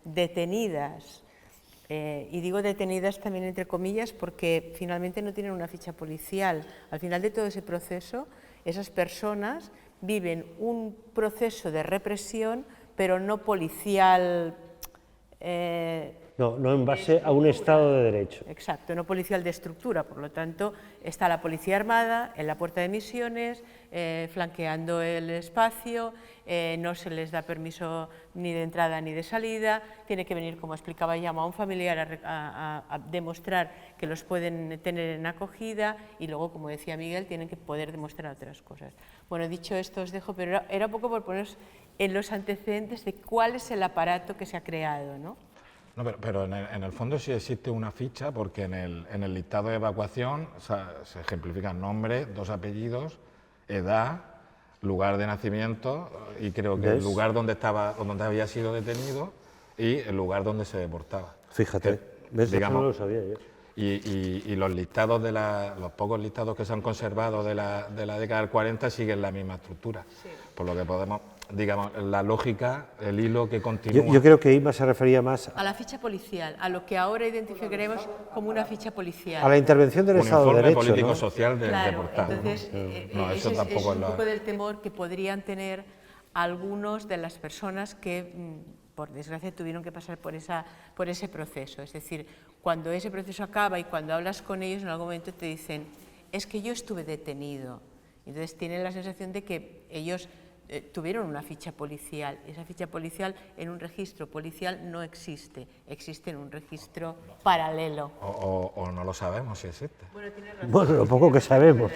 detenidas, y digo detenidas también entre comillas porque finalmente no tienen una ficha policial. Al final de todo ese proceso, esas personas viven un proceso de represión, pero no policial. No en base a un Estado de Derecho. Exacto, no policial de estructura, por lo tanto está la Policía Armada en la puerta de Misiones, flanqueando el espacio, no se les da permiso ni de entrada ni de salida, tiene que venir, como explicaba Jaume, un familiar a demostrar que los pueden tener en acogida y luego, como decía Miguel, tienen que poder demostrar otras cosas. Bueno, dicho esto os dejo, pero era un poco por poneros en los antecedentes de cuál es el aparato que se ha creado, ¿no? No, pero en el fondo sí existe una ficha, porque en el listado de evacuación se ejemplifican nombres, 2 apellidos, edad, lugar de nacimiento y creo que el lugar donde había sido detenido y el lugar donde se deportaba. Fíjate, ¿ves? Digamos, eso no lo sabía yo. y los listados los pocos listados que se han conservado de la década del 40 siguen la misma estructura. Sí. Por lo que podemos, digamos, la lógica, el hilo que continúa. Yo creo que Inma se refería más a la ficha policial, a lo que ahora identificaremos como una ficha policial. A la intervención del Estado de Derecho, político-social del claro, deportado. Entonces, no, eso tampoco es un poco del temor que podrían tener algunos de las personas que, por desgracia, tuvieron que pasar por ese proceso. Es decir, cuando ese proceso acaba y cuando hablas con ellos, en algún momento te dicen, es que yo estuve detenido. Entonces tienen la sensación de que ellos tuvieron una ficha policial. Esa ficha policial en un registro policial no existe, existe en un registro paralelo. O no lo sabemos si existe. Bueno, lo poco que sabemos,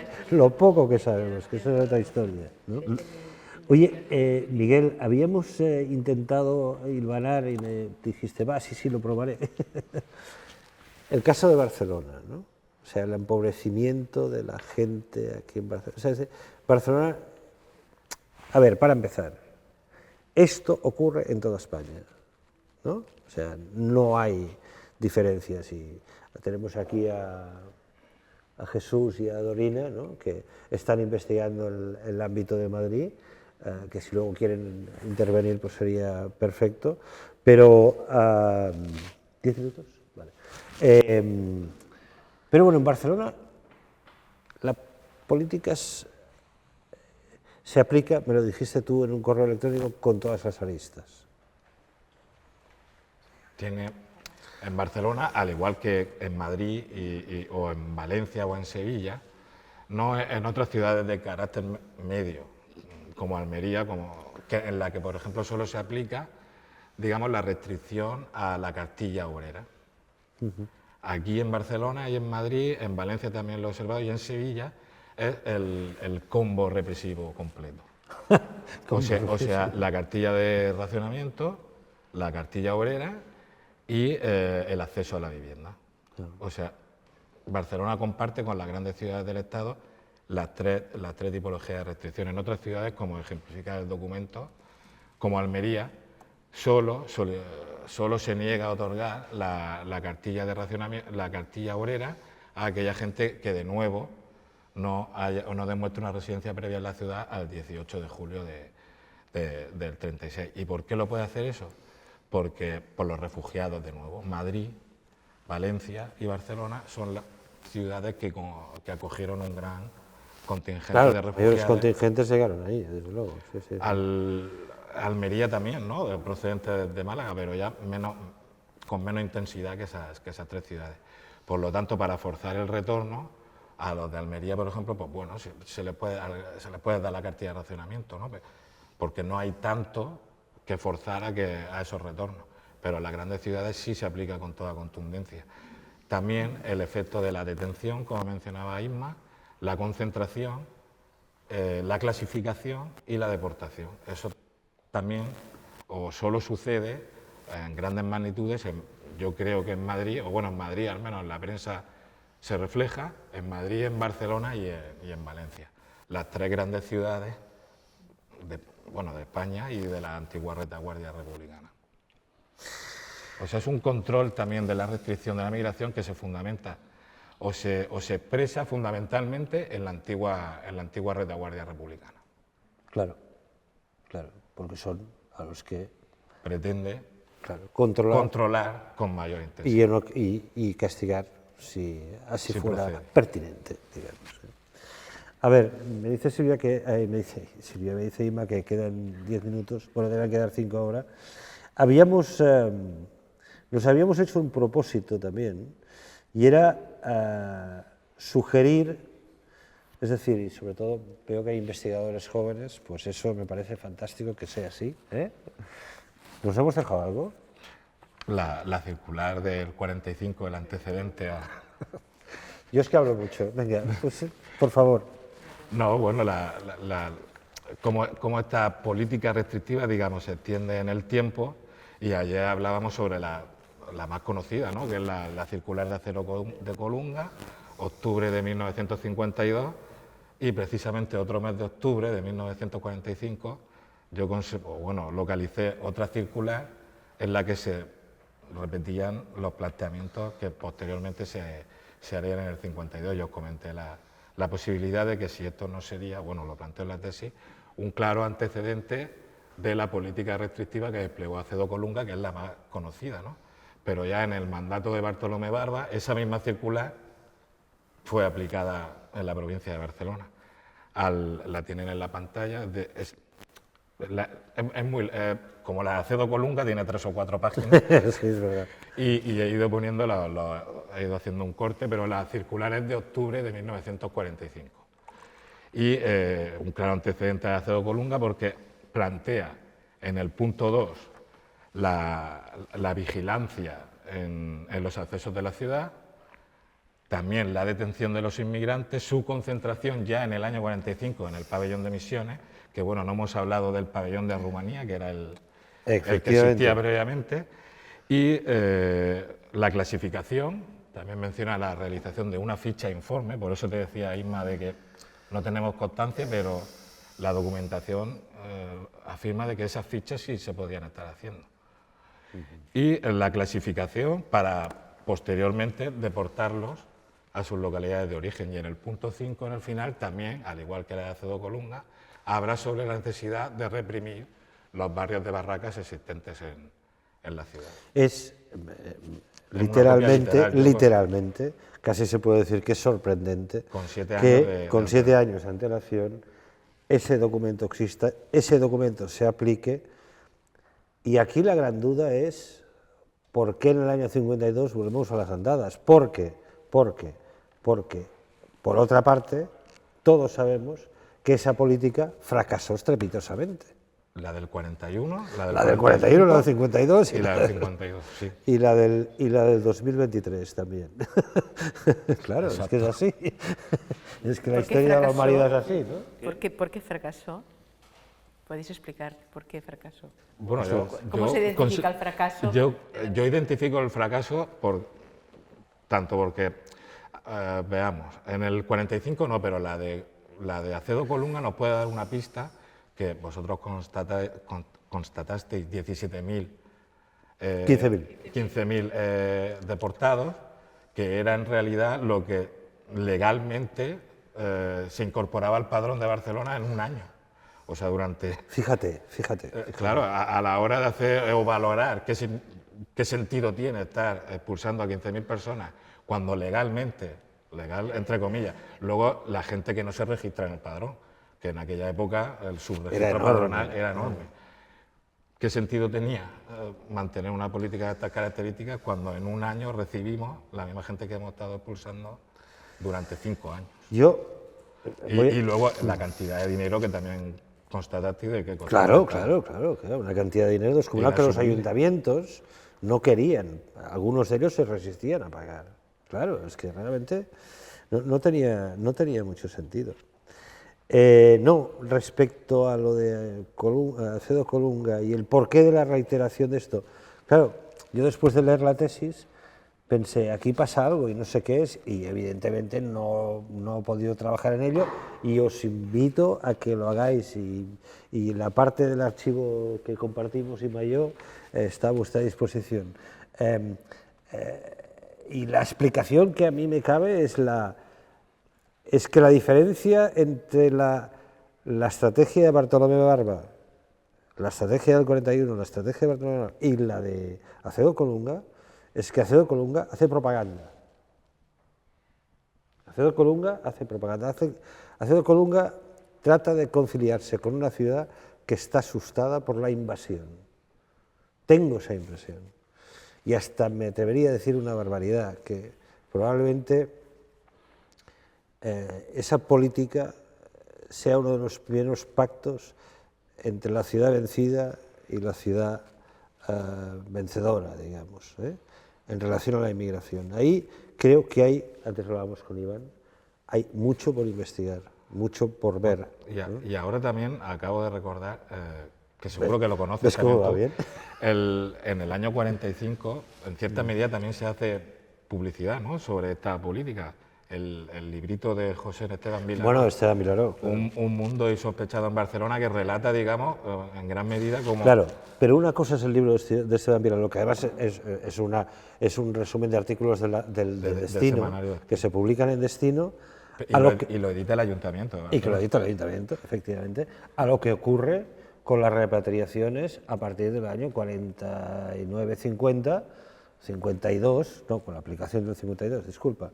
que eso es otra historia, ¿no? Oye, Miguel, habíamos intentado hilvanar y me dijiste, va, sí, lo probaré. El caso de Barcelona, ¿no? O sea, el empobrecimiento de la gente aquí en Barcelona. O sea, Barcelona, a ver, para empezar, esto ocurre en toda España, ¿no? O sea, no hay diferencias. Y tenemos aquí a Jesús y a Dorina, ¿no? Que están investigando el ámbito de Madrid, que si luego quieren intervenir pues sería perfecto, pero 10 minutos, vale. Pero bueno, en Barcelona la política se aplica, me lo dijiste tú en un correo electrónico, con todas las aristas. En Barcelona, al igual que en Madrid o en Valencia o en Sevilla, no en otras ciudades de carácter medio, como Almería, en la que, por ejemplo, solo se aplica, digamos, la restricción a la cartilla obrera. Aquí en Barcelona y en Madrid, en Valencia también lo he observado, y en Sevilla es el combo represivo completo. o sea, la cartilla de racionamiento, la cartilla obrera y el acceso a la vivienda. Claro. O sea, Barcelona comparte con las grandes ciudades del Estado las tres tipologías de restricciones. En otras ciudades, como ejemplifica el documento, como Almería, solo se niega a otorgar la cartilla de racionamiento, la cartilla obrera, a aquella gente que de nuevo no demuestre una residencia previa en la ciudad al 18 de julio del 36. ¿Y por qué lo puede hacer eso? Porque por los refugiados, de nuevo. Madrid, Valencia y Barcelona son las ciudades que acogieron un gran contingente de refugiados. Los contingentes llegaron ahí, desde luego. Sí, sí. Almería también, ¿no? Procedente de Málaga, pero ya con menos intensidad que esas tres ciudades. Por lo tanto, para forzar el retorno, a los de Almería, por ejemplo, pues bueno, se les puede dar la cartilla de racionamiento, ¿no? Porque no hay tanto que forzar a esos retornos. Pero en las grandes ciudades sí se aplica con toda contundencia. También el efecto de la detención, como mencionaba Isma, la concentración, la clasificación y la deportación. Eso también o solo sucede en grandes magnitudes, yo creo que en Madrid, o bueno, en Madrid al menos en la prensa se refleja, en Madrid, en Barcelona y en Valencia. Las tres grandes ciudades de España y de la antigua retaguardia republicana. O sea, es un control también de la restricción de la migración que se fundamenta o se expresa fundamentalmente en la antigua retaguardia republicana. Claro, porque son a los que pretende controlar con mayor intensidad. Y castigar si así fuera procede. Pertinente, digamos. A ver, me dice Silvia me dice Inma que quedan 10 minutos, bueno, deben quedar 5 ahora. Nos habíamos hecho un propósito también, y era sugerir, es decir, y sobre todo veo que hay investigadores jóvenes, pues eso me parece fantástico que sea así, ¿eh? ¿Nos hemos dejado algo? La circular del 45, el antecedente a... Yo es que hablo mucho, venga, pues por favor. No, bueno, como esta política restrictiva, digamos, se extiende en el tiempo, y ayer hablábamos sobre la más conocida, ¿no? Que es la circular de acero de Colunga, octubre de 1952, y precisamente otro mes de octubre de 1945 yo localicé otra circular en la que se repetían los planteamientos que posteriormente se harían en el 52. Yo os comenté la posibilidad de que si esto no sería, bueno, lo planteo en la tesis, un claro antecedente de la política restrictiva que desplegó Acedo Colunga, que es la más conocida, ¿no? Pero ya en el mandato de Bartolomé Barba, esa misma circular fue aplicada en la provincia de Barcelona. La tienen en la pantalla, es muy, como la de Acedo Colunga, tiene 3 o 4 páginas. Sí, es verdad. Y he ido poniendo, he ido haciendo un corte, pero la circular es de octubre de 1945. Y un claro antecedente de Acedo Colunga porque plantea en el punto 2 la vigilancia en los accesos de la ciudad, también la detención de los inmigrantes, su concentración ya en el año 45 en el pabellón de Misiones, que bueno, no hemos hablado del pabellón de Rumanía, que era el que existía previamente, y la clasificación, también menciona la realización de una ficha informe, por eso te decía, Isma, de que no tenemos constancia, pero la documentación afirma de que esas fichas sí se podían estar haciendo. Y la clasificación para posteriormente deportarlos a sus localidades de origen. Y en el punto 5, en el final, también, al igual que la de Acedo Colunga, habla sobre la necesidad de reprimir los barrios de barracas existentes en la ciudad. Es literalmente, casi se puede decir que es sorprendente que con 7 años de antelación ese documento exista, ese documento se aplique, y aquí la gran duda es ¿por qué en el año 52 volvemos a las andadas? Porque, por otra parte, todos sabemos que esa política fracasó estrepitosamente. La del 41, la del 41, la del 52 y la del 52, sí. Y la del 2023 también. Claro, exacto. Es que es así. Es que la historia de la humanidad es así, ¿no? ¿Por qué fracasó? ¿Podéis explicar por qué fracasó? Bueno, ¿Cómo se identifica el fracaso? Yo identifico el fracaso tanto porque, veamos, en el 45 no, pero la de Acedo Colunga nos puede dar una pista que vosotros constatasteis 17.000 15.000 deportados, que era en realidad lo que legalmente se incorporaba al padrón de Barcelona en un año. O sea, durante... Fíjate. Claro, a la hora de hacer o valorar qué sentido tiene estar expulsando a 15.000 personas cuando legalmente, legal entre comillas, luego la gente que no se registra en el padrón, que en aquella época el subregistro padronal era enorme. ¿Qué sentido tenía mantener una política de estas características cuando en un año recibimos la misma gente que hemos estado expulsando durante 5 años? Y luego la cantidad de dinero que también constataste de que costaba. Claro, una cantidad de dinero descomunal que los ayuntamientos no querían, algunos de ellos se resistían a pagar. Claro, es que realmente no tenía mucho sentido. No, respecto a lo de Acedo Colunga y el porqué de la reiteración de esto, claro, yo después de leer la tesis pensé, aquí pasa algo y no sé qué es, y evidentemente no he podido trabajar en ello, y os invito a que lo hagáis, y la parte del archivo que compartimos, Isma y yo, está a vuestra disposición. Y la explicación que a mí me cabe es que la diferencia entre la estrategia de Bartolomé Barba, la estrategia del 41, la estrategia de Bartolomé Barba y la de Acedo Colunga, es que Acedo Colunga hace propaganda. Acedo Colunga hace propaganda. Acedo Colunga trata de conciliarse con una ciudad que está asustada por la invasión. Tengo esa impresión. Y hasta me atrevería a decir una barbaridad, que probablemente esa política sea uno de los primeros pactos entre la ciudad vencida y la ciudad vencedora, digamos, en relación a la inmigración. Ahí creo que hay, antes lo hablábamos con Iván, hay mucho por investigar, mucho por ver. Y ahora también acabo de recordar, que seguro que lo conoces también tú, bien? En el año 45, en cierta medida también se hace publicidad, ¿no?, sobre esta política. el librito de José Esteban Vilaró. Bueno, Esteban Vilaró. Un mundo insospechado en Barcelona, que relata, digamos, en gran medida como... Claro, pero una cosa es el libro de Esteban Vilaró, que además es un resumen de artículos del Destino, semanario. que se publican en Destino. Y lo edita el ayuntamiento. ¿verdad? Y que lo edita el ayuntamiento, efectivamente, a lo que ocurre con las repatriaciones a partir del año 49-50, 52, no, con la aplicación del 52, disculpa.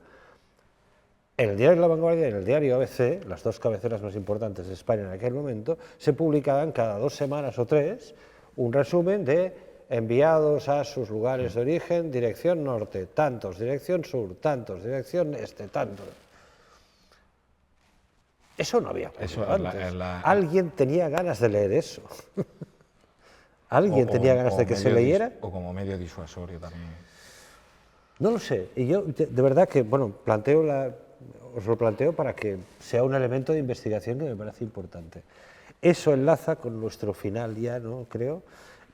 En el diario La Vanguardia y en el diario ABC, las dos cabeceras más importantes de España en aquel momento, se publicaban cada 2 semanas o 3 un resumen de enviados a sus lugares de origen, dirección norte, tantos, dirección sur, tantos, dirección este, tantos. Eso no había pasado antes. Alguien tenía ganas de leer eso. Alguien tenía ganas de que se leyera. O como medio disuasorio también. No lo sé. Y yo, de verdad que, bueno, os lo planteo para que sea un elemento de investigación que me parece importante. Eso enlaza con nuestro final ya, ¿no? Creo,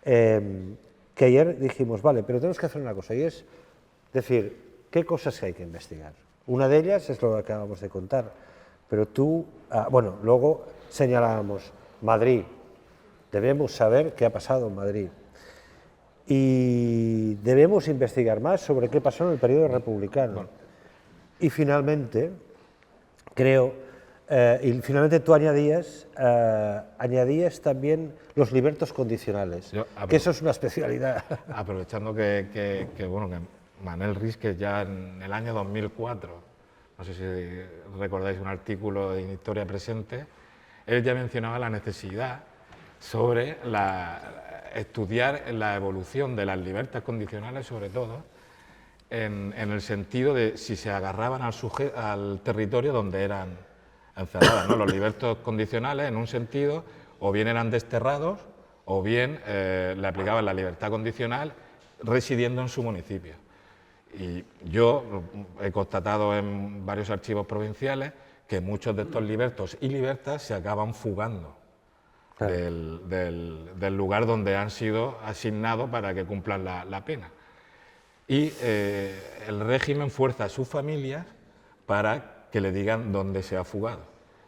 que ayer dijimos, vale, pero tenemos que hacer una cosa, y es decir, ¿qué cosas hay que investigar? Una de ellas es lo que acabamos de contar, pero bueno, luego señalábamos Madrid, debemos saber qué ha pasado en Madrid, y debemos investigar más sobre qué pasó en el periodo republicano. Y finalmente, creo, tú añadías también los libertos condicionales, que eso es una especialidad. Aprovechando que Manel Rísquez ya en el año 2004, no sé si recordáis un artículo de Historia Presente, él ya mencionaba la necesidad sobre estudiar la evolución de las libertades condicionales, sobre todo, en el sentido de si se agarraban al territorio donde eran encerradas, ¿no? Los libertos condicionales, en un sentido, o bien eran desterrados, o bien le aplicaban la libertad condicional residiendo en su municipio. Y yo he constatado en varios archivos provinciales que muchos de estos libertos y libertas se acaban fugando del lugar donde han sido asignados para que cumplan la pena. Y el régimen fuerza a sus familias para que le digan dónde se ha fugado.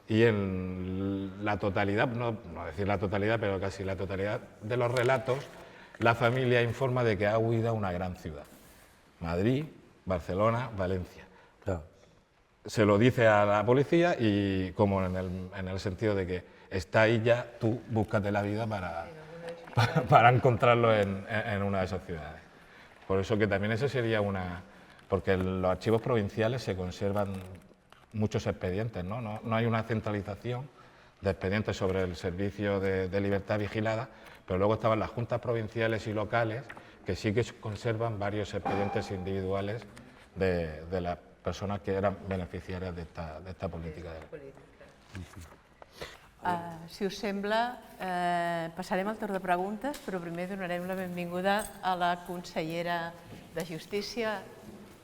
Y en la totalidad, no decir la totalidad, pero casi la totalidad de los relatos, la familia informa de que ha huido a una gran ciudad. Madrid, Barcelona, Valencia. Claro. Se lo dice a la policía y como en el sentido de que está ahí ya, tú búscate la vida para encontrarlo en una de esas ciudades. Por eso que también eso sería porque en los archivos provinciales se conservan muchos expedientes, ¿no? No hay una centralización de expedientes sobre el servicio de libertad vigilada, pero luego estaban las juntas provinciales y locales que sí que conservan varios expedientes individuales de las personas que eran beneficiarias de esta política. Si us sembla, passarem al torn de preguntes, però primer donarem la benvinguda a la consellera de Justícia,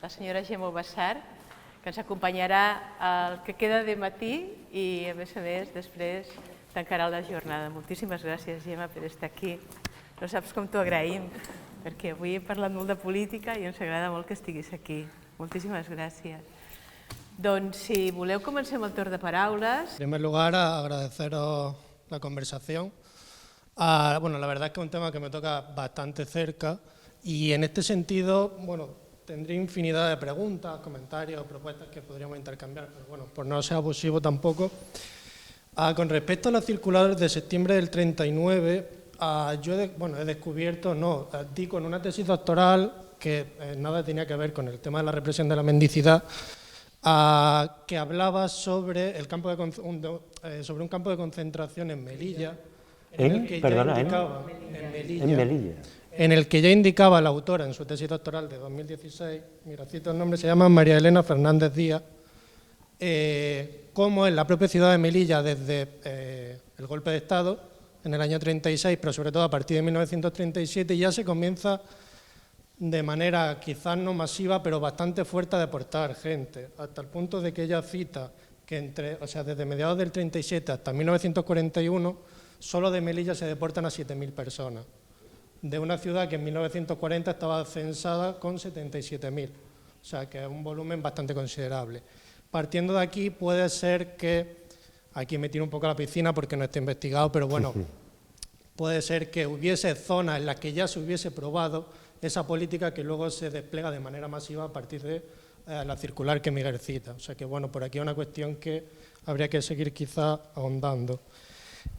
la senyora Gemma Ubasart, que ens acompanyarà el que queda de matí i, a més, després tancarà la jornada. Moltíssimes gràcies, Gemma, per estar aquí. No saps com t'ho agraïm, perquè avui he parlat molt de política i ens agrada molt que estiguis aquí. Moltíssimes gràcies. Doncs, si voleu, comencem el torn de paraules. En primer lugar, agradeceros la conversación. Bueno, la verdad es que es un tema que me toca bastante cerca y en este sentido, bueno, tendría infinidad de preguntas, comentarios, propuestas que podríamos intercambiar, pero bueno, por no ser abusivo tampoco. Con respecto a la circular de septiembre del 39, yo he descubierto, di con una tesis doctoral que nada tenía que ver con el tema de la represión de la mendicidad, que hablaba sobre un campo de concentración en Melilla, en Melilla. En el que ya indicaba la autora en su tesis doctoral de 2016, mira, cito el nombre, se llama María Elena Fernández Díaz, cómo en la propia ciudad de Melilla, desde el golpe de Estado, en el año 36, pero sobre todo a partir de 1937, ya se comienza de manera quizás no masiva, pero bastante fuerte a deportar gente, hasta el punto de que ella cita que desde mediados del 37 hasta 1941, solo de Melilla se deportan a 7.000 personas, de una ciudad que en 1940 estaba censada con 77.000, o sea que es un volumen bastante considerable. partiendo de aquí puede ser que, aquí me tiro un poco a la piscina porque no está investigado, pero bueno, puede ser que hubiese zonas en las que ya se hubiese probado esa política que luego se despliega de manera masiva a partir de la circular que Miguel cita. O sea que bueno, por aquí es una cuestión que habría que seguir quizá ahondando.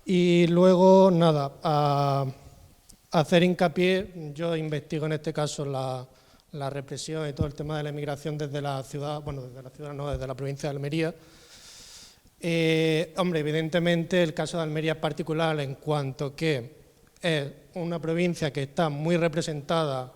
Y luego, nada, a hacer hincapié, yo investigo en este caso la represión y todo el tema de la emigración desde la ciudad, bueno, desde la provincia de Almería. Hombre, evidentemente el caso de Almería es particular en cuanto que es una provincia que está muy representada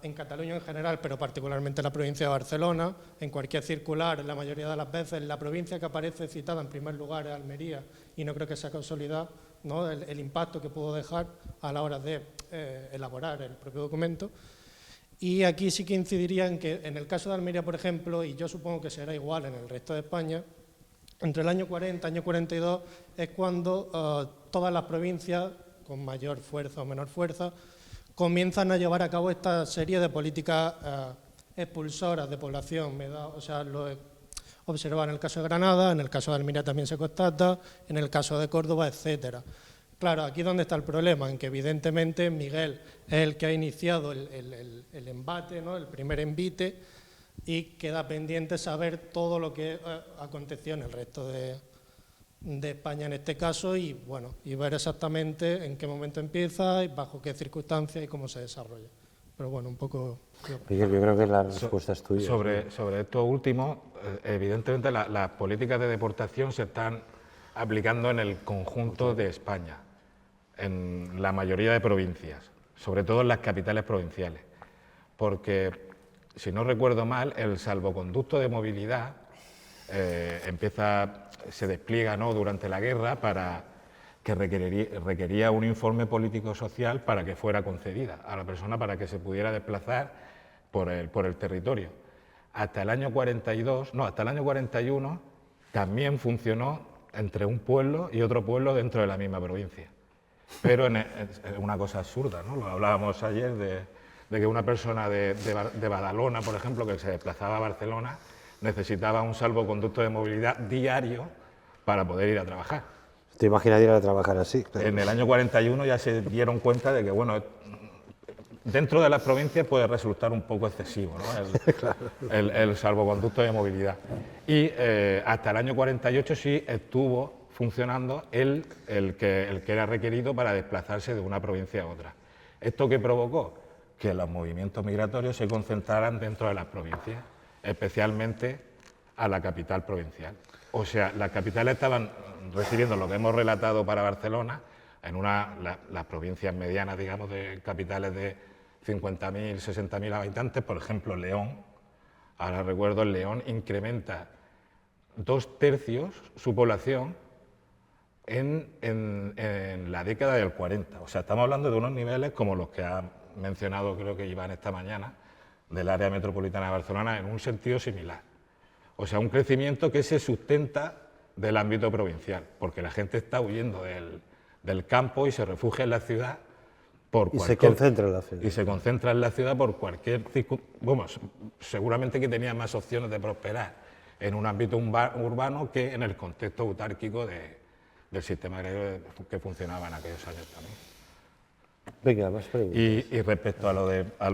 en Cataluña en general, pero particularmente en la provincia de Barcelona. En cualquier circular, la mayoría de las veces, la provincia que aparece citada en primer lugar es Almería, y no creo que sea casualidad, ¿no?, el impacto que pudo dejar a la hora de elaborar el propio documento. Y aquí sí que incidiría en que en el caso de Almería, por ejemplo, y yo supongo que será igual en el resto de España, entre el año 40 y el año 42 es cuando todas las provincias, con mayor fuerza o menor fuerza, comienzan a llevar a cabo esta serie de políticas expulsoras de población. O sea, lo he observado en el caso de Granada, en el caso de Almería también se constata, en el caso de Córdoba, etcétera. Claro, aquí es donde está el problema, en que evidentemente Miguel es el que ha iniciado el embate, ¿no?, el primer envite, y queda pendiente saber todo lo que aconteció en el resto de España en este caso, y bueno, y ver exactamente en qué momento empieza y bajo qué circunstancias y cómo se desarrolla. Pero bueno, un poco... Miguel, yo creo que la respuesta es tuya. Sobre esto último, evidentemente las políticas de deportación se están aplicando en el conjunto de España, en la mayoría de provincias, sobre todo en las capitales provinciales, porque, si no recuerdo mal, el salvoconducto de movilidad se despliega, ¿no?, durante la guerra, que requería un informe político-social para que fuera concedida a la persona para que se pudiera desplazar por el territorio. Hasta el año 41 también funcionó entre un pueblo y otro pueblo dentro de la misma provincia. Pero es una cosa absurda, ¿no? Lo hablábamos ayer de que una persona de Badalona, por ejemplo, que se desplazaba a Barcelona, necesitaba un salvoconducto de movilidad diario para poder ir a trabajar. ¿Te imaginas ir a trabajar así? Claro. En el año 41 ya se dieron cuenta de que, bueno, dentro de las provincias puede resultar un poco excesivo, ¿no?, Claro. el salvoconducto de movilidad. Y hasta el año 48 sí estuvo funcionando el que era requerido para desplazarse de una provincia a otra. ¿Esto qué provocó? Que los movimientos migratorios se concentraran dentro de las provincias, especialmente a la capital provincial. O sea, las capitales estaban recibiendo lo que hemos relatado para Barcelona, en las provincias medianas, digamos, de capitales de 50.000, 60.000 habitantes, por ejemplo, León. Ahora recuerdo, en León incrementa 2/3 su población en la década del 40. O sea, estamos hablando de unos niveles como los que ha mencionado, creo que Iván esta mañana, del área metropolitana de Barcelona, en un sentido similar. O sea, un crecimiento que se sustenta del ámbito provincial, porque la gente está huyendo del campo y se refugia en la ciudad y se concentra en la ciudad. Y se concentra en la ciudad por cualquier circunstancia. Bueno, seguramente que tenía más opciones de prosperar en un ámbito urbano que en el contexto autárquico del sistema agrario que funcionaba en aquellos años también. Venga, más preguntas. Y respecto a lo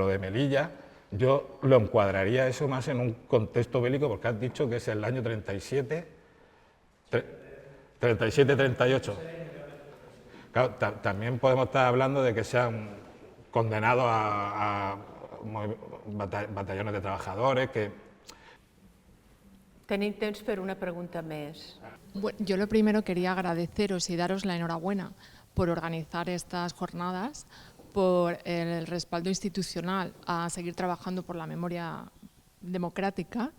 de Melilla, yo lo encuadraría eso más en un contexto bélico, porque has dicho que es el año 37-38. Claro, también podemos estar hablando de que se han condenado a batallones de trabajadores que... Tenim temps per una pregunta més. Bueno, yo lo primero quería agradeceros y daros la enhorabuena por organizar estas jornadas, por el respaldo institucional a seguir trabajando por la memoria democrática.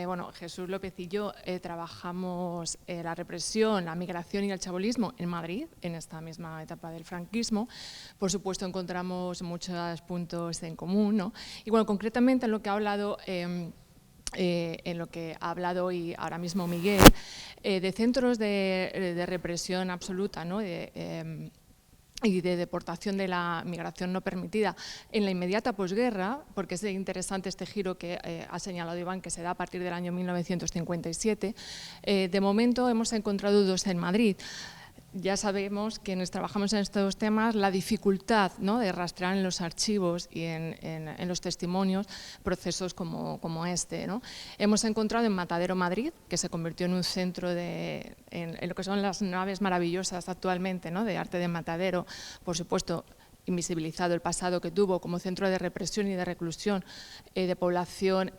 Bueno, Jesús López y yo trabajamos la represión, la migración y el chabolismo en Madrid, en esta misma etapa del franquismo. Por supuesto, encontramos muchos puntos en común, ¿no? Y bueno, concretamente en lo que ha hablado... hoy ahora mismo Miguel, de centros de represión absoluta, ¿no?, y de deportación de la migración no permitida en la inmediata posguerra, porque es interesante este giro que ha señalado Iván, que se da a partir del año 1957. De momento hemos encontrado 2 en Madrid. Ya sabemos, quienes trabajamos en estos temas, la dificultad, ¿no?, de rastrear en los archivos y en los testimonios procesos como este, ¿no? Hemos encontrado en Matadero, Madrid, que se convirtió en un centro en lo que son las naves maravillosas actualmente, ¿no?, de arte de Matadero, por supuesto, invisibilizado el pasado que tuvo como centro de represión y de reclusión de población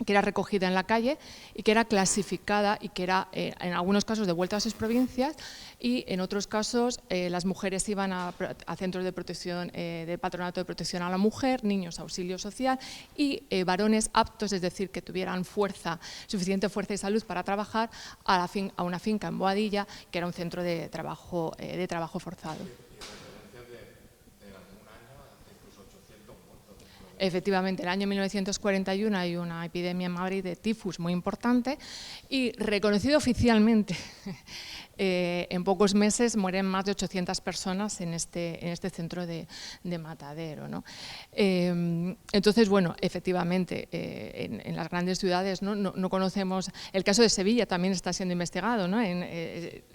que era recogida en la calle y que era clasificada y que era, en algunos casos, devuelta a sus provincias, y en otros casos las mujeres iban a centros de protección, de patronato de protección a la mujer, niños a auxilio social, y varones aptos, es decir, que tuvieran suficiente fuerza y salud para trabajar, a una finca en Boadilla, que era un centro de trabajo forzado. Efectivamente, en el año 1941 hay una epidemia en Madrid de tifus muy importante y reconocido oficialmente. En pocos meses mueren más de 800 personas en este centro de Matadero, ¿no? Entonces, bueno, efectivamente, en las grandes ciudades no conocemos. El caso de Sevilla también está siendo investigado, ¿no?,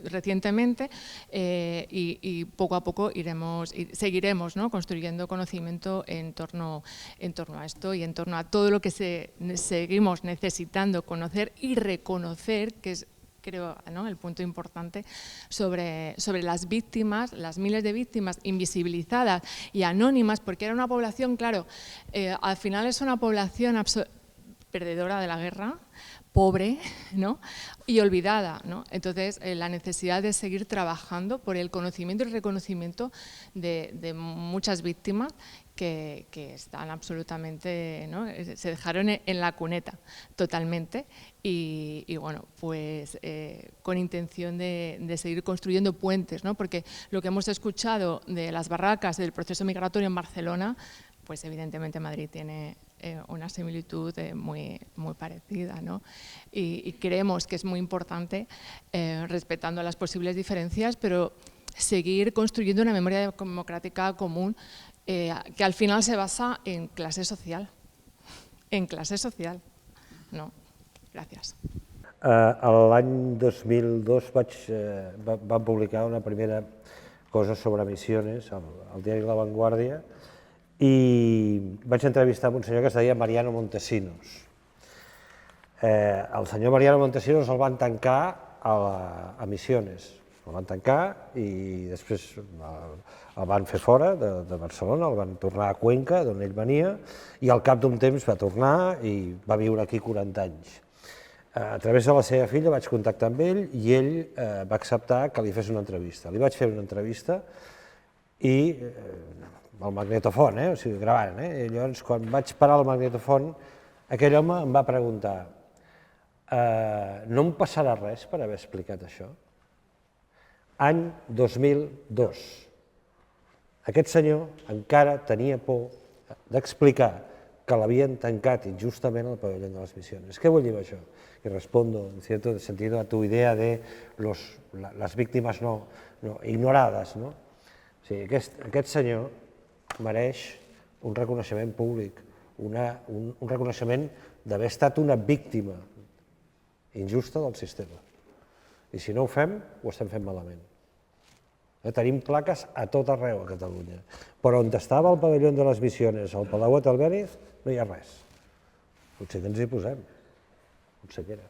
recientemente, y poco a poco seguiremos, ¿no?, construyendo conocimiento en torno a esto y en torno a todo lo que seguimos necesitando conocer y reconocer, que es, creo, ¿no?, el punto importante sobre las víctimas, las miles de víctimas invisibilizadas y anónimas, porque era una población, claro, al final es una población perdedora de la guerra, pobre, ¿no?, y olvidada, ¿no? Entonces, la necesidad de seguir trabajando por el conocimiento y reconocimiento de muchas víctimas que están absolutamente, ¿no?, se dejaron en la cuneta totalmente y bueno, pues con intención de seguir construyendo puentes, ¿no?, porque lo que hemos escuchado de las barracas, del proceso migratorio en Barcelona, pues evidentemente Madrid tiene una similitud muy parecida, ¿no? Y creemos que es muy importante, respetando las posibles diferencias, pero seguir construyendo una memoria democrática común que al final se basa en clase social. En clase social. No, gràcies. L'any 2002 vam publicar una primera cosa sobre Misiones al diari La Vanguardia i vaig entrevistar un senyor que es deia Mariano Montesinos. El senyor Mariano Montesinos el van tancar a Misiones, el van tancar i després el van fer fora de Barcelona, el van tornar a Cuenca, d'on ell venia, i al cap d'un temps va tornar i va viure aquí 40 anys. A través de la seva filla vaig contactar amb ell i ell va acceptar que li fes una entrevista. Li vaig fer una entrevista i el magnetofon, o sigui, gravant. I llavors, quan vaig parar el magnetofon, aquell home em va preguntar: no em passarà res per haver explicat això? Any 2002. Aquest senyor encara tenia por d'explicar que l'havien tancat injustament al pabellón de les Misiones. ¿Qué vuol dir això? Y respondo, en cierto sentido, a tu idea de las víctimas no ignoradas. O sigui, aquest senyor mereix un reconeixement públic, un reconeixement d'haver estat una víctima injusta del sistema. I si no ho fem, ho estem fent malament. Tenim plaques a tot arreu a Catalunya, però on estava el pavelló de les Misiones, al Palau Albéniz, no hi ha res. Potser que ens hi posem, consellera.